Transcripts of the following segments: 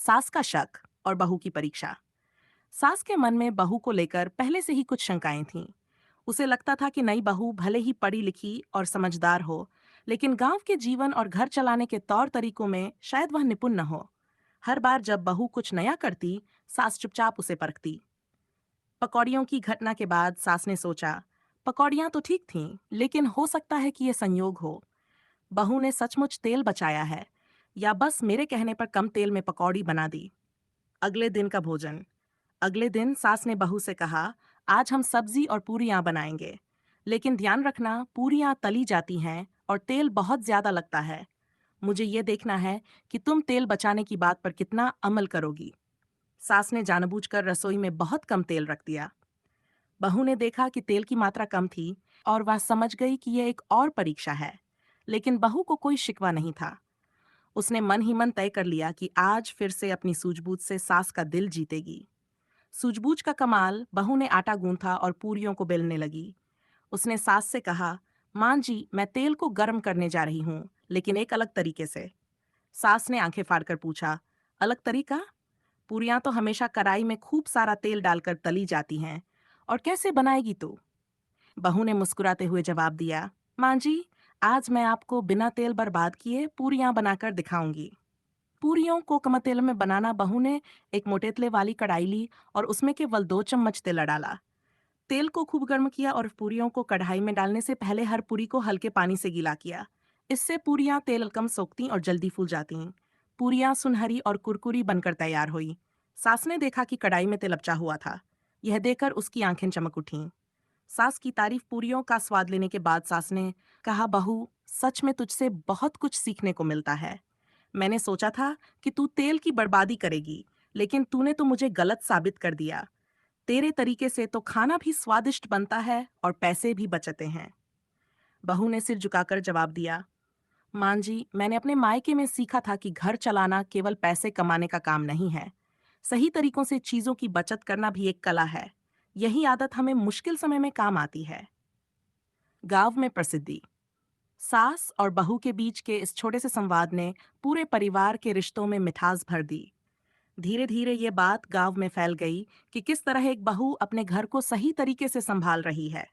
सास का शक और बहू की परीक्षा। सास के मन में बहू को लेकर पहले से ही कुछ शंकाएं थीं। उसे लगता था कि नई बहू भले ही पढ़ी लिखी और समझदार हो, लेकिन गांव के जीवन और घर चलाने के तौर तरीकों में शायद वह निपुण न हो। हर बार जब बहू कुछ नया करती, सास चुपचाप उसे परखती। पकौड़ियों की घटना के बाद सास ने सोचा, पकौड़ियां तो ठीक थीं, लेकिन हो सकता है कि ये संयोग हो। बहू ने सचमुच तेल बचाया है, या बस मेरे कहने पर कम तेल में पकौड़ी बना दी। अगले दिन का भोजन। अगले दिन सास ने बहू से कहा, आज हम सब्जी और पूरियां बनाएंगे, लेकिन ध्यान रखना पूरियां तली जाती हैं और तेल बहुत ज्यादा लगता है। मुझे ये देखना है कि तुम तेल बचाने की बात पर कितना अमल करोगी। सास ने जानबूझकर रसोई में बहुत कम तेल रख दिया। बहू ने देखा कि तेल की मात्रा कम थी और वह समझ गई कि यह एक और परीक्षा है। लेकिन बहू को कोई शिकवा नहीं था। उसने मन ही मन तय कर लिया कि आज फिर से अपनी सूझबूझ से सास का दिल जीतेगी। सूझबूझ का कमाल, बहू ने आटा गूंथा और पूरियों को बेलने लगी। उसने सास से कहा, मां जी, मैं तेल को गर्म करने जा रही हूँ, लेकिन एक अलग तरीके से। सास ने आंखें फाड़कर पूछा, अलग तरीका? पूरियां तो हमेशा कढ़ाई में खूब सारा तेल डालकर तली जाती हैं, और कैसे बनाएगी तू? बहू ने मुस्कुराते हुए जवाब दिया, मां जी, आज मैं आपको बिना तेल बर्बाद किए पूरियां बनाकर दिखाऊंगी। पूरियों को कम तेल में बनाना, बहू ने एक मोटे तले वाली कढ़ाई ली और उसमें केवल 2 चम्मच तेल डाला। तेल को खूब गर्म किया और पूरियों को कढ़ाई में डालने से पहले हर पूरी को हल्के पानी से गीला किया। इससे पूरियां तेल कम सोखती और जल्दी फूल जाती। पूरियां सुनहरी और कुरकुरी बनकर तैयार हुई। सास ने देखा कि कढ़ाई में तेल अपचा हुआ था। यह देखकर उसकी आंखें चमक उठीं। सास की तारीफ पूरियों का स्वाद लेने के बाद सास ने कहा, बहू, सच में तुझसे बहुत कुछ सीखने को मिलता है। मैंने सोचा था कि तू तेल की बर्बादी करेगी, लेकिन तूने तो मुझे गलत साबित कर दिया। तेरे तरीके से तो खाना भी स्वादिष्ट बनता है और पैसे भी बचते हैं। बहू ने सिर झुकाकर जवाब दिया, मां जी, मैंने अपने मायके में सीखा था कि घर चलाना केवल पैसे कमाने का काम नहीं है। सही तरीकों से चीजों की बचत करना भी एक कला है। यही आदत हमें मुश्किल समय में काम आती है। गांव में प्रसिद्धि। सास और बहू के बीच के इस छोटे से संवाद ने पूरे परिवार के रिश्तों में मिठास भर दी। धीरे धीरे ये बात गांव में फैल गई कि किस तरह एक बहू अपने घर को सही तरीके से संभाल रही है।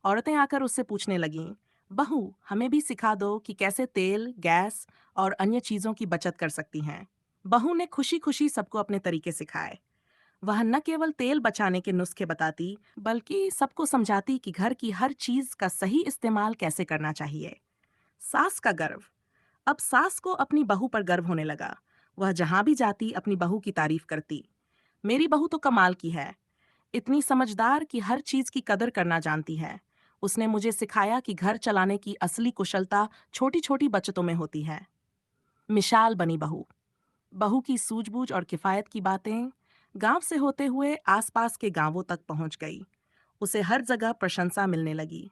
औरतें आकर उससे पूछने लगीं, बहू, हमें भी सिखा दो कि कैसे तेल, गैस और अन्य चीजों की बचत कर सकती हैं। बहू ने खुशी खुशी सबको अपने तरीके सिखाए। वह न केवल तेल बचाने के नुस्खे बताती, बल्कि सबको समझाती कि घर की हर चीज का सही इस्तेमाल कैसे करना चाहिए। सास का गर्व। अब सास को अपनी बहू पर गर्व होने लगा। वह जहां भी जाती अपनी बहू की तारीफ करती। मेरी बहू तो कमाल की है, इतनी समझदार कि हर चीज की कदर करना जानती है। उसने मुझे सिखाया कि घर चलाने की असली कुशलता छोटी छोटी बचतों में होती है। मिसाल बनी बहू। बहू की सूझबूझ और किफायत की बातें गांव से होते हुए आसपास के गांवों तक पहुंच गई। उसे हर जगह प्रशंसा मिलने लगी।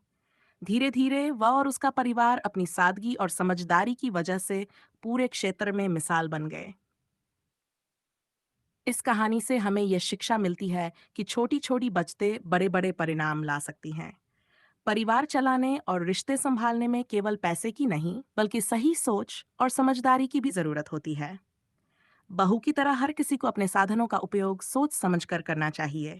धीरे धीरे वह और उसका परिवार अपनी सादगी और समझदारी की वजह से पूरे क्षेत्र में मिसाल बन गए। इस कहानी से हमें यह शिक्षा मिलती है कि छोटी छोटी बचतें बड़े बड़े परिणाम ला सकती हैं। परिवार चलाने और रिश्ते संभालने में केवल पैसे की नहीं, बल्कि सही सोच और समझदारी की भी जरूरत होती है। बहू की तरह हर किसी को अपने साधनों का उपयोग सोच समझकर करना चाहिए।